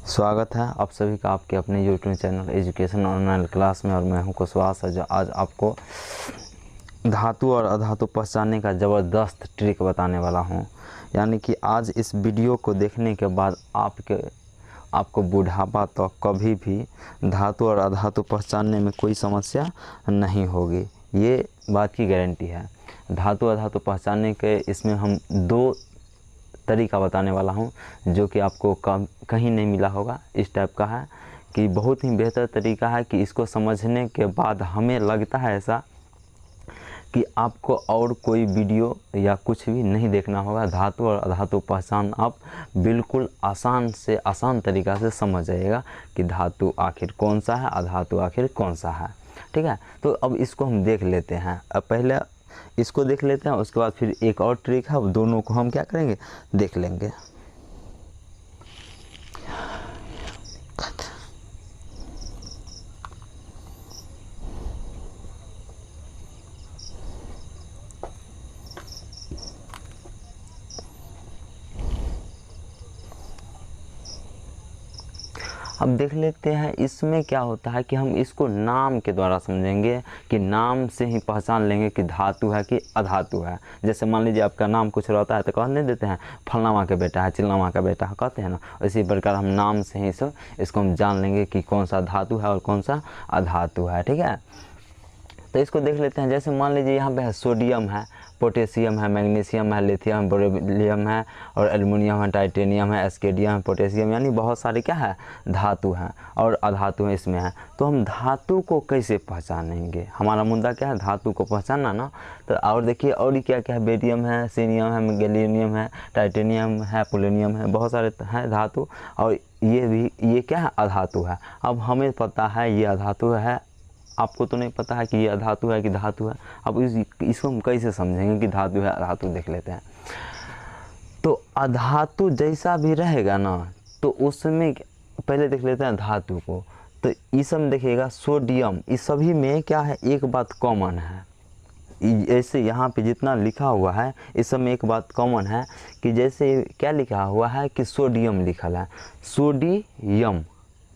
स्वागत है आप सभी का आपके अपने YouTube channel education online class में। और मैं हूं कुशवाहा है, जो आज आपको धातु और अधातु पहचानने का ज़बरदस्त ट्रिक बताने वाला हूं। यानी कि आज इस वीडियो को देखने के बाद आपको बुढ़ापा तो कभी भी धातु और अधातु पहचानने में कोई समस्या नहीं होगी, ये बात की गारंटी है। धातु अधातु पहचानने के इसमें हम दो तरीका बताने वाला हूं, जो कि आपको कहीं नहीं मिला होगा। इस टाइप का है कि बहुत ही बेहतर तरीका है कि इसको समझने के बाद हमें लगता है ऐसा कि आपको और कोई वीडियो या कुछ भी नहीं देखना होगा। धातु और अधातु पहचान आप बिल्कुल आसान से आसान तरीक़ा से समझ जाइएगा कि धातु आखिर कौन सा है, अधातु आखिर कौन सा है। ठीक है, तो अब इसको हम देख लेते हैं। अब पहले इसको देख लेते हैं, उसके बाद फिर एक और ट्रिक है, दोनों को हम क्या करेंगे, देख लेंगे। अब देख लेते हैं इसमें क्या होता है कि हम इसको नाम के द्वारा समझेंगे, कि नाम से ही पहचान लेंगे कि धातु है कि अधातु है। जैसे मान लीजिए आपका नाम कुछ रहता है तो कह नहीं देते हैं फलनामा का बेटा है, चिल्लामा का बेटा है, कहते हैं ना। इसी प्रकार हम नाम से ही इसको हम जान लेंगे कि कौन सा धातु है और कौन सा अधातु है। ठीक है, तो इसको देख लेते हैं। जैसे मान लीजिए यहाँ पे है सोडियम है, पोटेशियम है, मैग्नीशियम है, लिथियम, बेरिलियम है, और एल्युमिनियम है, टाइटेनियम है, एस्केडियम है, पोटेशियम, यानी बहुत सारे क्या है धातु हैं और अधातु हैं इसमें है। तो हम धातु को कैसे पहचानेंगे, हमारा मुद्दा क्या है, धातु को पहचानना ना। तो और देखिए और क्या क्या है, बेरियम है, सीनियम है, गैलियम है, टाइटेनियम है, पोलोनियम है, बहुत सारे हैं धातु। और ये क्या है, अधातु है। अब हमें पता है ये अधातु है, आपको तो नहीं पता है कि ये अधातु है कि धातु है। अब इसको हम कैसे समझेंगे कि धातु है अधातु, देख लेते हैं। तो अधातु जैसा भी रहेगा ना, तो उसमें पहले देख लेते हैं धातु को। तो इस सब देखिएगा सोडियम, इस सभी में क्या है, एक बात कॉमन है। ऐसे यहाँ पे जितना लिखा हुआ है इस सब में एक बात कॉमन है कि जैसे क्या लिखा हुआ है कि सोडियम लिखल है, सोडियम,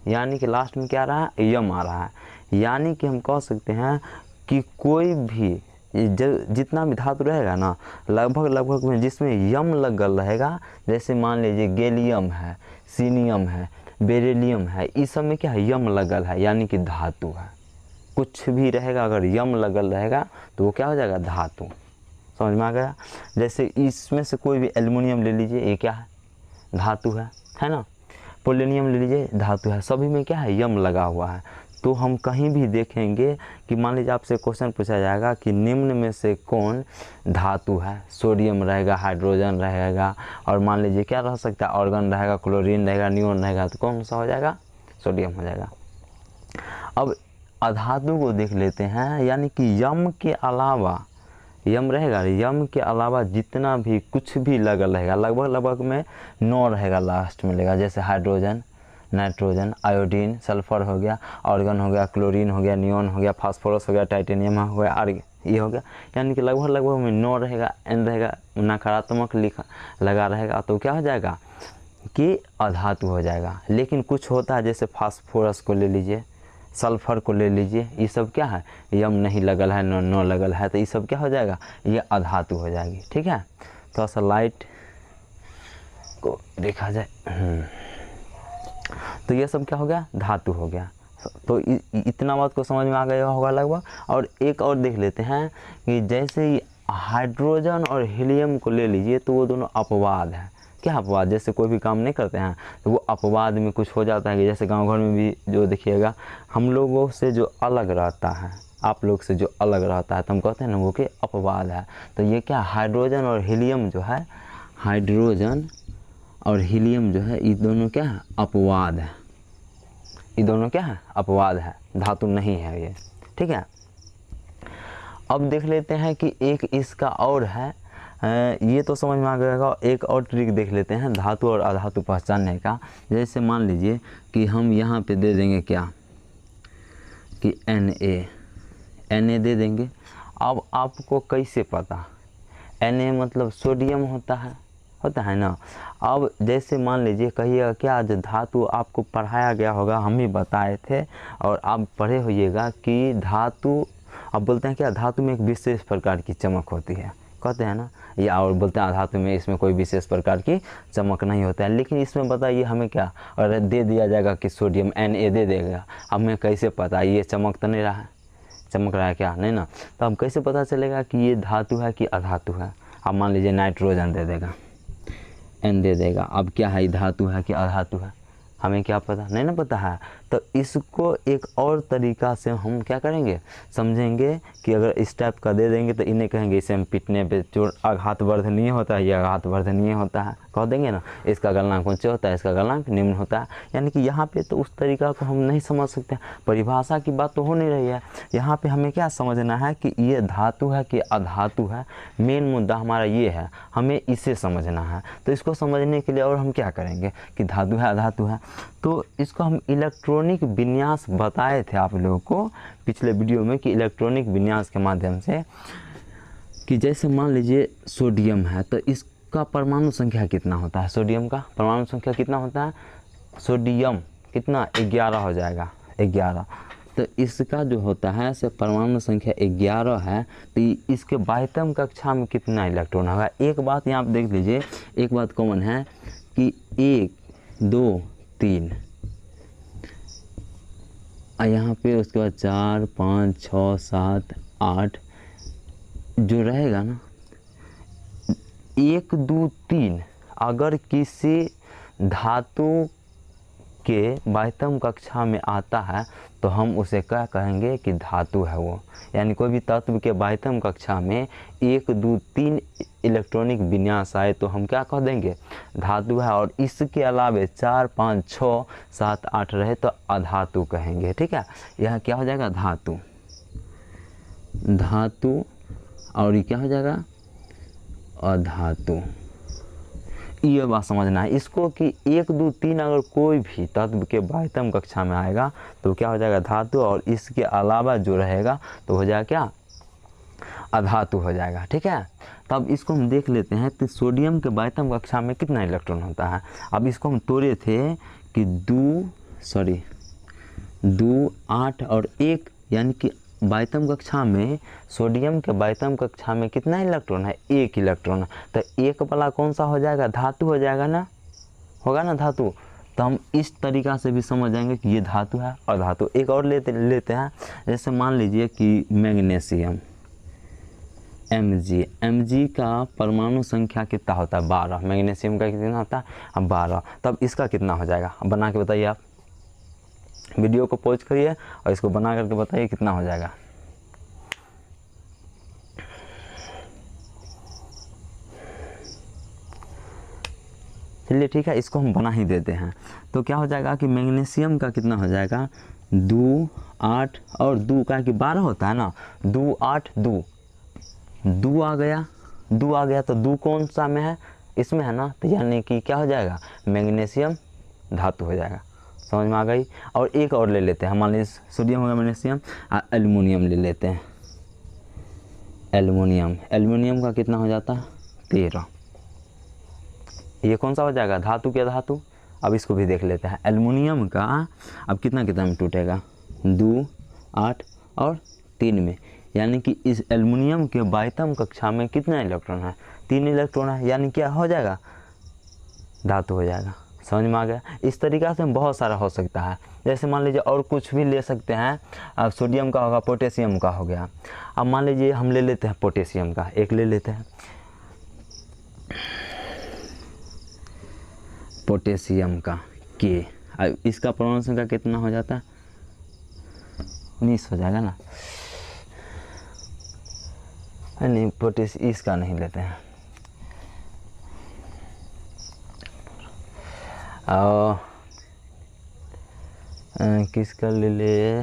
यानी कि लास्ट में क्या आ रहा है, यम आ रहा है। यानी कि हम कह सकते हैं कि कोई भी जितना भी धातु रहेगा ना, लगभग में जिसमें यम लगल रहेगा, जैसे मान लीजिए गैलियम है, सीनियम है, बेरिलियम है, इस सब में क्या है, यम लगल है, यानी कि धातु है। कुछ भी रहेगा अगर यम लगल रहेगा तो वो क्या हो जाएगा, धातु। समझ में आ गया। जैसे इसमें से कोई भी एल्युमिनियम ले लीजिए, ये क्या है, धातु है ना। पोलोनियम ले लीजिए, धातु है। सभी में क्या है, यम लगा हुआ है। तो हम कहीं भी देखेंगे कि मान लीजिए आपसे क्वेश्चन पूछा जाएगा कि निम्न में से कौन धातु है, सोडियम रहेगा, हाइड्रोजन रहेगा, और मान लीजिए क्या रह सकता है, ऑर्गन रहेगा, क्लोरीन रहेगा, नियोन रहेगा, तो कौन सा हो जाएगा, सोडियम हो जाएगा। अब अधातु को देख लेते हैं, यानी कि यम के अलावा, यम रहेगा, यम के अलावा जितना भी कुछ भी लगल रहेगा, लगभग में 9 रहेगा लास्ट में लेगा। जैसे हाइड्रोजन, नाइट्रोजन, आयोडीन, सल्फर हो गया, ऑर्गन हो गया, क्लोरीन हो गया, नियोन हो गया, फास्फोरस हो गया, टाइटेनियम हो गया, आर्ग ये हो गया। यानी कि लगभग में 9 रहेगा, एन रहेगा, नकारात्मक लगा रहेगा, तो क्या हो जाएगा कि अधातु हो जाएगा। लेकिन कुछ होता है, जैसे फास्फोरस को ले लीजिए, सल्फर को ले लीजिए, ये सब क्या है, यम नहीं लगल है, नो लगल है, तो ये सब क्या हो जाएगा, ये अधातु हो जाएगी। ठीक है, थोड़ा सा लाइट को देखा जाए, तो ये सब क्या हो गया, धातु हो गया। तो इतना बात को समझ में आ गया होगा लगभग। और एक और देख लेते हैं कि जैसे ही हाइड्रोजन और हीलियम को ले लीजिए, तो वो दोनों अपवाद है। क्या अपवाद, जैसे कोई भी काम नहीं करते हैं तो वो अपवाद में कुछ हो जाता है कि जैसे गांव घर में भी जो देखिएगा, हम लोगों से जो अलग रहता है, आप लोग से जो अलग रहता है, तो हम कहते हैं ना वो कि अपवाद है। तो ये क्या, हाइड्रोजन और हीलियम जो है, हाइड्रोजन और हीलियम जो है, ये दोनों क्या है, अपवाद है। ये दोनों क्या है, अपवाद है, धातु नहीं है ये। ठीक है, अब देख लेते हैं कि एक इसका और है, ये तो समझ में आ गया। एक और ट्रिक देख लेते हैं धातु और अधातु पहचानने का। जैसे मान लीजिए कि हम यहाँ पे दे देंगे क्या, कि Na दे देंगे। अब आपको कैसे पता, Na मतलब सोडियम होता है, होता है ना। अब जैसे मान लीजिए कहिएगा क्या, जो धातु आपको पढ़ाया गया होगा, हम ही बताए थे और आप पढ़े होइएगा कि धातु, अब बोलते हैं क्या, धातु में एक विशेष प्रकार की चमक होती है, कहते हैं ना, या और बोलते हैं धातु में इसमें कोई विशेष प्रकार की चमक नहीं होता है। लेकिन इसमें बताइए हमें क्या, और दे दिया जाएगा कि सोडियम Na दे देगा, हमें कैसे पता, ये चमक तो नहीं रहा है, चमक रहा है क्या, नहीं ना, तो हम कैसे पता चलेगा कि ये धातु है कि अधातु है। अब मान लीजिए नाइट्रोजन दे देगा, N दे देगा, अब क्या है, धातु है कि अधातु है, हमें क्या पता, नहीं ना पता है। तो इसको एक और तरीका से हम क्या करेंगे, समझेंगे कि अगर इस टाइप का दे देंगे तो इन्हें कहेंगे इसे हम पीटने पे जो आघात वर्धनीय होता है, ये आघात वर्धनीय होता है, कह देंगे ना, इसका गलनांक उच्च होता है, इसका गलनांक निम्न होता है। यानी कि यहाँ पे तो उस तरीका को हम नहीं समझ सकते, परिभाषा की बात तो हो नहीं रही है। यहाँ पे हमें क्या समझना है कि ये धातु है कि अधातु है, मेन मुद्दा हमारा ये है, हमें इसे समझना है। तो इसको समझने के लिए और हम क्या करेंगे कि धातु है अधातु है, तो इसको हम इलेक्ट्रॉनिक विन्यास बताए थे आप लोगों को पिछले वीडियो में कि इलेक्ट्रॉनिक विन्यास के माध्यम से, कि जैसे मान लीजिए सोडियम है तो इसका परमाणु संख्या कितना होता है, सोडियम का परमाणु संख्या कितना होता है, सोडियम कितना 11 हो जाएगा, 11। तो इसका जो होता है से परमाणु संख्या 11 है, तो इसके बाह्यतम कक्षा में कितना इलेक्ट्रॉन होगा। एक बात यहाँ आप देख लीजिए, एक बात कॉमन है कि 1 2 3 यहाँ पे, उसके बाद 4 5 6 7 8 जो रहेगा ना, 1 2 3 अगर किसी धातु के बाह्यतम कक्षा में आता है तो हम उसे क्या कहेंगे कि धातु है वो। यानी कोई भी तत्व के बाह्यतम कक्षा में 1 2 3 इलेक्ट्रॉनिक विन्यास आए तो हम क्या कह देंगे, धातु है। और इसके अलावे 4 5 6 7 8 रहे तो अधातु कहेंगे, ठीक है। यह क्या हो जाएगा, धातु, धातु, और ये क्या हो जाएगा, अधातु। ये बात समझना है इसको कि 1 2 3 अगर कोई भी तत्व के बाह्यतम कक्षा में आएगा तो क्या हो जाएगा, धातु, और इसके अलावा जो रहेगा तो हो जाएगा क्या, अधातु हो जाएगा, ठीक है। तब इसको हम देख लेते हैं तो सोडियम के बाह्यतम कक्षा में कितना इलेक्ट्रॉन होता है। अब इसको हम तोड़े थे कि 2 8 और 1, यानी कि बाह्यतम कक्षा में सोडियम के बाह्यतम कक्षा में कितना इलेक्ट्रॉन है, 1 इलेक्ट्रॉन। तो 1 वाला कौन सा हो जाएगा, धातु हो जाएगा ना, होगा ना धातु। तो हम इस तरीका से भी समझ जाएंगे कि ये धातु है और धातु। एक और लेते हैं, जैसे मान लीजिए कि मैग्नीशियम Mg का परमाणु संख्या कितना होता है, 12। मैग्नीशियम का कितना होता है, अब 12। तब इसका कितना हो जाएगा, अब बना के बताइए, आप वीडियो को पॉज करिए और इसको बना करके बताइए कितना हो जाएगा। चलिए ठीक है, इसको हम बना ही देते हैं। तो क्या हो जाएगा कि मैग्नीशियम का कितना हो जाएगा, 2 8 और 2 का कि 12 होता है ना, 2 8 2 आ गया, 2 आ गया तो 2 कौन सा में है, इसमें है ना, तो यानी कि क्या हो जाएगा, मैग्नीशियम धातु हो जाएगा। समझ में आ गई। और एक और ले लेते हैं, मान लीजिए सोडियम हो गया, मैग्नीशियम, एल्युमिनियम ले लेते हैं। एल्युमिनियम का कितना हो जाता है, 13। ये कौन सा हो जाएगा, धातु के धातु। अब इसको भी देख लेते हैं, एल्युमिनियम का अब कितना में टूटेगा, 2 8 और 3 में। यानी कि इस एल्युमिनियम के बाह्यतम कक्षा में कितना इलेक्ट्रॉन है, 3 इलेक्ट्रॉन है, यानी क्या हो जाएगा, धातु हो जाएगा। समझ में आ गया। इस तरीक़ा से बहुत सारा हो सकता है। जैसे मान लीजिए और कुछ भी ले सकते हैं, अब सोडियम का होगा, पोटेशियम का हो गया। अब मान लीजिए हम ले लेते हैं पोटेशियम का, एक ले लेते हैं पोटेशियम का के। अब इसका परमाणु संख्या कितना हो जाता है, 19 हो जाएगा ना। नहीं, इसका नहीं लेते हैं। किसका ले ले,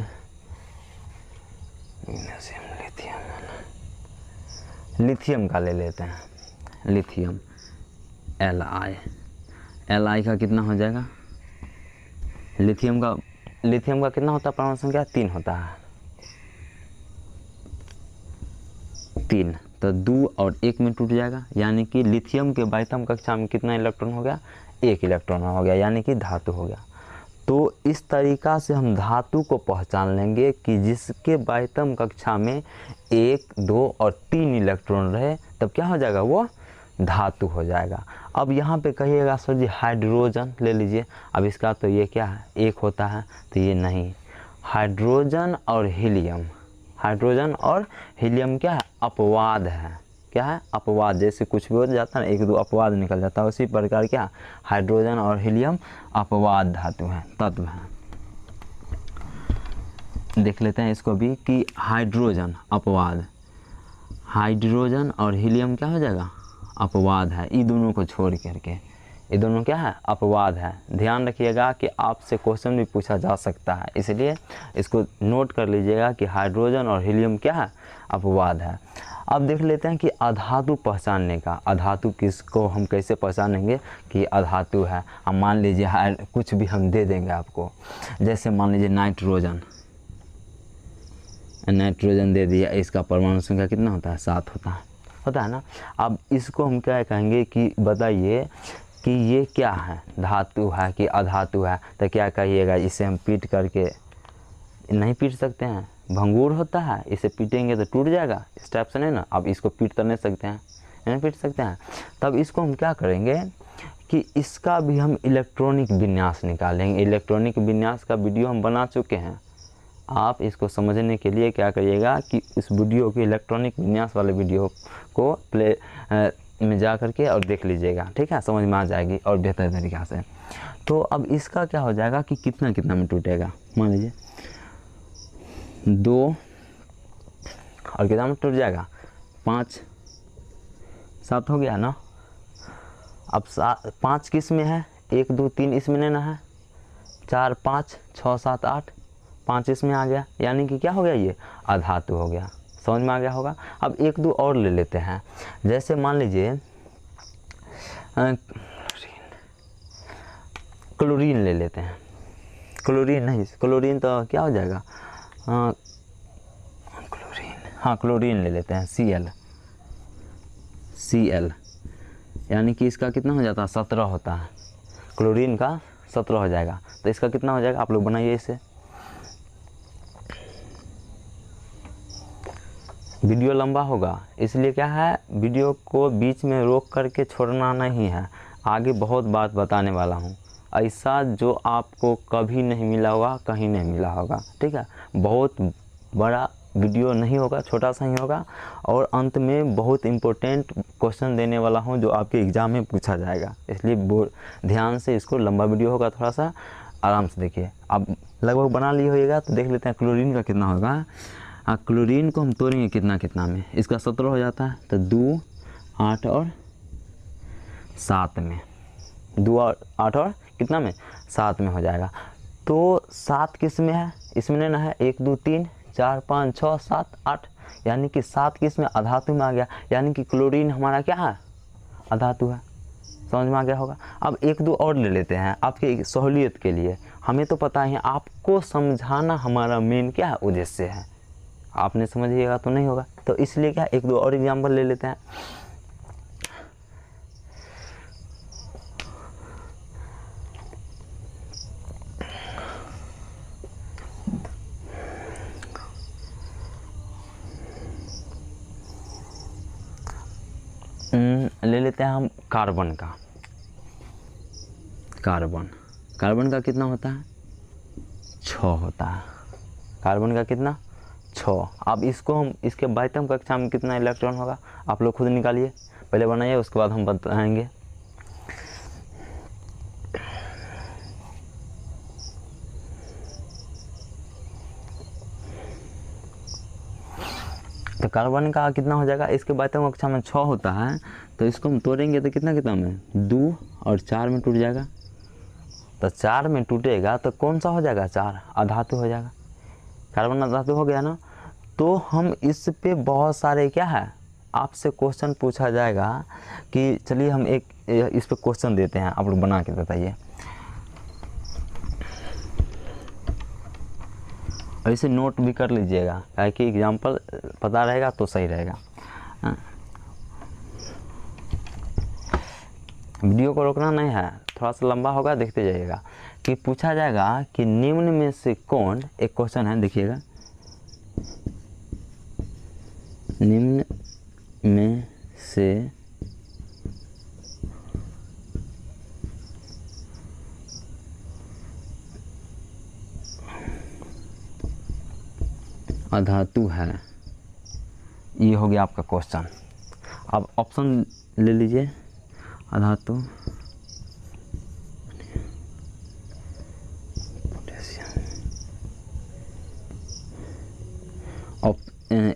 लिथियम का ले लेते हैं। लिथियम Li का कितना हो जाएगा, लिथियम का कितना होता है परमाणु संख्या, 3 होता है, 3। तो 2 और 1 में टूट जाएगा, यानी कि लिथियम के बाइतम कक्षा में कितना इलेक्ट्रॉन हो गया, 1 इलेक्ट्रॉन हो गया, यानी कि धातु हो गया। तो इस तरीक़ा से हम धातु को पहचान लेंगे कि जिसके बाइतम कक्षा में 1, 2 और 3 इलेक्ट्रॉन रहे तब क्या हो जाएगा, वो धातु हो जाएगा। अब यहाँ पे कहिएगा सर जी हाइड्रोजन ले लीजिए, अब इसका तो ये क्या है, 1 होता है, तो ये नहीं। हाइड्रोजन और हीलियम, हाइड्रोजन और हीलियम क्या है, अपवाद है। क्या है, अपवाद। जैसे कुछ भी हो जाता है ना, 1, 2 अपवाद निकल जाता है, उसी प्रकार क्या हाइड्रोजन और हीलियम अपवाद धातु हैं, तत्व हैं। देख लेते हैं इसको भी कि हाइड्रोजन अपवाद, हाइड्रोजन और हीलियम क्या हो जाएगा, अपवाद है। ये दोनों को छोड़ करके ये दोनों क्या है, अपवाद है। ध्यान रखिएगा कि आपसे क्वेश्चन भी पूछा जा सकता है, इसलिए इसको नोट कर लीजिएगा कि हाइड्रोजन और हीलियम क्या है, अपवाद है। अब देख लेते हैं कि अधातु पहचानने का, अधातु किसको हम कैसे पहचानेंगे कि अधातु है। अब मान लीजिए कुछ भी हम दे देंगे आपको, जैसे मान लीजिए नाइट्रोजन, नाइट्रोजन दे दिया, इसका परमाणु संख्या कितना होता है, 7 होता है ना। अब इसको हम क्या कहेंगे कि बताइए कि ये क्या है, धातु है कि अधातु है, तो क्या कहिएगा, इसे हम पीट करके नहीं पीट सकते हैं, भंगूर होता है, इसे पीटेंगे तो टूट जाएगा, इस टाइप से नहीं ना। अब इसको पीट तो नहीं सकते हैं, नहीं पीट सकते हैं, तब इसको हम क्या करेंगे कि इसका भी हम इलेक्ट्रॉनिक विन्यास निकालेंगे। इलेक्ट्रॉनिक विन्यास का वीडियो हम बना चुके हैं, आप इसको समझने के लिए क्या करिएगा कि इस वीडियो के इलेक्ट्रॉनिक विन्यास वाले वीडियो को प्ले में जा करके और देख लीजिएगा, ठीक है, समझ में आ जाएगी और बेहतर तरीक़ा से। तो अब इसका क्या हो जाएगा कि कितना कितना में टूटेगा, मान लीजिए 2 और कितना में टूट जाएगा, 5, 7 हो गया ना। अब 5 किस में है, 1, 2, 3 इसमें नहीं ना है, 4, 5, 6, 7, 8, 5 इसमें आ गया, यानी कि क्या हो गया, ये अधातु हो गया। समझ में आ गया होगा। अब 1, 2 और ले लेते हैं, जैसे मान लीजिए क्लोरीन ले लेते हैं, क्लोरीन नहीं, क्लोरीन तो क्या हो जाएगा, क्लोरीन, हाँ क्लोरीन ले लेते हैं, Cl, यानी कि इसका कितना हो जाता है, 17 होता है, क्लोरीन का 17 हो जाएगा। तो इसका कितना हो जाएगा, आप लोग बनाइए इसे, वीडियो लंबा होगा, इसलिए क्या है, वीडियो को बीच में रोक करके छोड़ना नहीं है, आगे बहुत बात बताने वाला हूँ, ऐसा जो आपको कभी नहीं मिला होगा, कहीं नहीं मिला होगा, ठीक है। बहुत बड़ा वीडियो नहीं होगा, छोटा सा ही होगा, और अंत में बहुत इम्पोर्टेंट क्वेश्चन देने वाला हूँ जो आपके एग्ज़ाम में पूछा जाएगा, इसलिए ध्यान से इसको, लंबा वीडियो होगा, थोड़ा सा आराम से देखिए। अब लगभग बना लिए होइएगा, तो देख लेते हैं क्लोरीन का कितना होगा। क्लोरीन को हम तोड़ेंगे कितना कितना में, इसका 17 हो जाता है, तो 2, 8 और 7 में, 2 और 8 और कितना में, 7 में हो जाएगा। तो 7 किस में है, इसमें नहीं ना है, 1, 2, 3, 4, 5, 6, 7, 8, यानी कि 7 किस में, अधातु में आ गया, यानी कि क्लोरीन हमारा क्या है, अधातु है। समझ में आ गया होगा। अब 1, 2 और ले लेते हैं आपके सहूलियत के लिए, हमें तो पता है, आपको समझाना हमारा मेन क्या है, उद्देश्य है, आपने समझिएगा तो नहीं होगा, तो इसलिए क्या 1, 2 और एग्जाम्पल ले लेते हैं। ले लेते हैं हम कार्बन का, कार्बन का कितना होता है, 6 होता है, कार्बन का कितना, 6। अब इसको हम, इसके बाइतम कक्षा में कितना इलेक्ट्रॉन होगा, आप लोग खुद निकालिए, पहले बनाइए, उसके बाद हम बताएंगे। तो कार्बन का कितना हो जाएगा, इसके बाइतम कक्षा में 6 होता है, तो इसको हम तोड़ेंगे तो कितना कितना में, 2 और 4 में टूट जाएगा। तो 4 में टूटेगा तो कौन सा हो जाएगा, 4 अधातु हो जाएगा, कार्बन अधातु हो गया ना। तो हम इस पे बहुत सारे क्या है, आपसे क्वेश्चन पूछा जाएगा कि चलिए हम एक इस पे क्वेश्चन देते हैं, आप लोग बना के बताइए। और इसे नोट भी कर लीजिएगा, ताकि एग्जाम्पल पता रहेगा तो सही रहेगा। वीडियो को रोकना नहीं है, थोड़ा सा लंबा होगा, देखते जाइएगा। कि पूछा जाएगा कि निम्न में से कौन, एक क्वेश्चन है देखिएगा, निम्न में से अधातु है, ये हो गया आपका क्वेश्चन। अब ऑप्शन ले लीजिए, अधातु,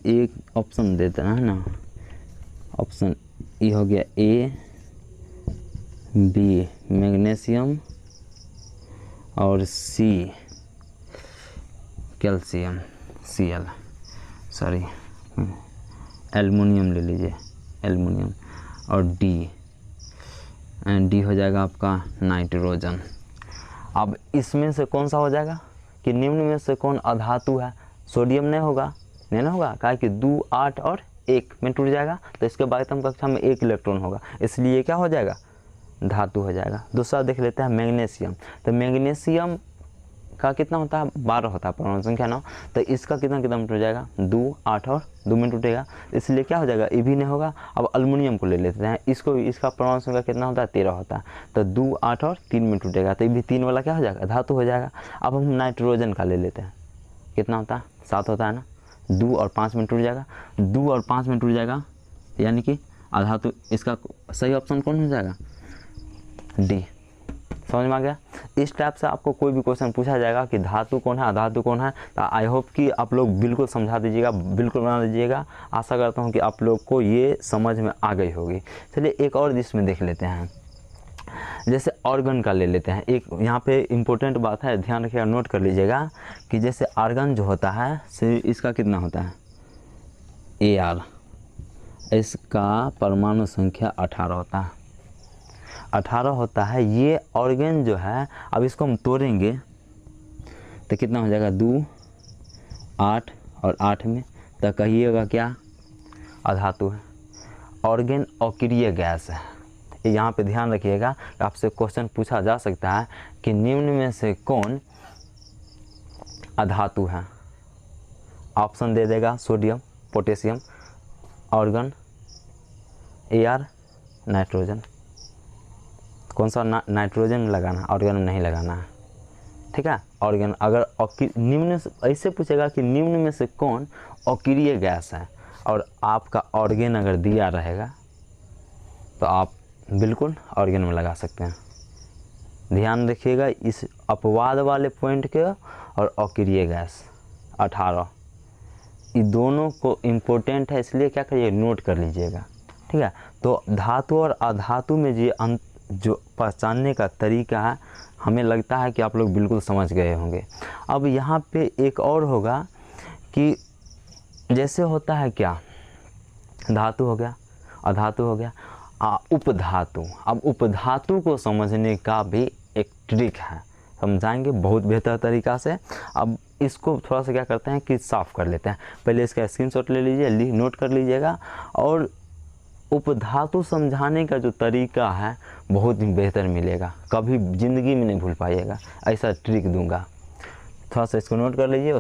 एक ऑप्शन देते हैं ना, ऑप्शन ये हो गया ए बी मैग्नीशियम और C calcium, Cl, sorry aluminium ले लीजिए, एल्युमिनियम, और डी हो जाएगा आपका नाइट्रोजन। अब इसमें से कौन सा हो जाएगा कि निम्न में से कौन अधातु है? सोडियम नहीं होगा, नहीं ना होगा, कहा कि 2, 8 और 1 में टूट जाएगा, तो इसके बाध्यतम कक्षा में 1 इलेक्ट्रॉन होगा, इसलिए क्या हो जाएगा? धातु हो जाएगा। दूसरा देख लेते हैं मैग्नीशियम। तो मैग्नीशियम का कितना होता है? 12 होता है परमाणु संख्या 9, तो इसका कितना में टूट जाएगा? 2, 8 और 2 में टूटेगा, इसलिए क्या हो जाएगा? ये भी नहीं होगा। अब एल्युमिनियम को ले लेते हैं, इसको, इसका परमाणु संख्या कितना होता है? 13 होता है, तो 2, 8 और 3 में टूटेगा, तो ये भी 3 वाला क्या हो जाएगा? धातु हो जाएगा। अब हम नाइट्रोजन का ले लेते हैं, कितना होता है? 7 होता है ना, 2 और 5 में टूट जाएगा, 2 और 5 में टूट जाएगा, यानी कि अधातु। इसका सही ऑप्शन कौन हो जाएगा? डी। समझ में आ गया? इस टाइप से आपको कोई भी क्वेश्चन पूछा जाएगा कि धातु कौन है, अधातु कौन है, तो आई होप कि आप लोग बिल्कुल समझा दीजिएगा, बिल्कुल बना दीजिएगा। आशा करता हूँ कि आप लोग को ये समझ में आ गई होगी। चलिए एक और जिसमें देख लेते हैं, जैसे ऑर्गन का ले लेते हैं। एक यहाँ पे इम्पोर्टेंट बात है, ध्यान रखिएगा, नोट कर लीजिएगा कि जैसे ऑर्गन जो होता है इसका कितना होता है? Ar, इसका परमाणु संख्या 18 होता है, 18 होता है। ये ऑर्गन जो है, अब इसको हम तोड़ेंगे तो कितना हो जाएगा? 2, 8 और 8 में, तो कहिएगा क्या? अधातु है। ऑर्गन अक्रिय गैस है, यहाँ पे ध्यान रखिएगा। आपसे क्वेश्चन पूछा जा सकता है कि निम्न में से कौन अधातु है? ऑप्शन दे देगा sodium, potassium, organ, Ar, nitrogen. कौन सा नाइट्रोजन लगाना है, ऑर्गन नहीं लगाना है, ठीक है। ऑर्गन अगर निम्न से ऐसे पूछेगा कि निम्न में से कौन अक्रिय गैस है, और आपका ऑर्गन अगर दिया रहेगा तो आप बिल्कुल ऑर्गन में लगा सकते हैं। ध्यान रखिएगा इस अपवाद वाले पॉइंट के, और अक्रिय गैस 18, ये दोनों को इम्पोर्टेंट है, इसलिए क्या करिए? नोट कर लीजिएगा, ठीक है। तो धातु और अधातु में जो पहचानने का तरीका है, हमें लगता है कि आप लोग बिल्कुल समझ गए होंगे। अब यहाँ पे एक और होगा कि जैसे होता है क्या, धातु हो गया, अधातु हो गया, उपधातु। अब उपधातु को समझने का भी एक ट्रिक है, समझाएंगे बहुत बेहतर तरीका से। अब इसको थोड़ा सा क्या करते हैं कि साफ़ कर लेते हैं। पहले इसका स्क्रीनशॉट ले लीजिए, नोट कर लीजिएगा, और उपधातु समझाने का जो तरीका है बहुत ही बेहतर मिलेगा, कभी ज़िंदगी में नहीं भूल पाइएगा। ऐसा ट्रिक दूंगा, थोड़ा सा इसको नोट कर लीजिए।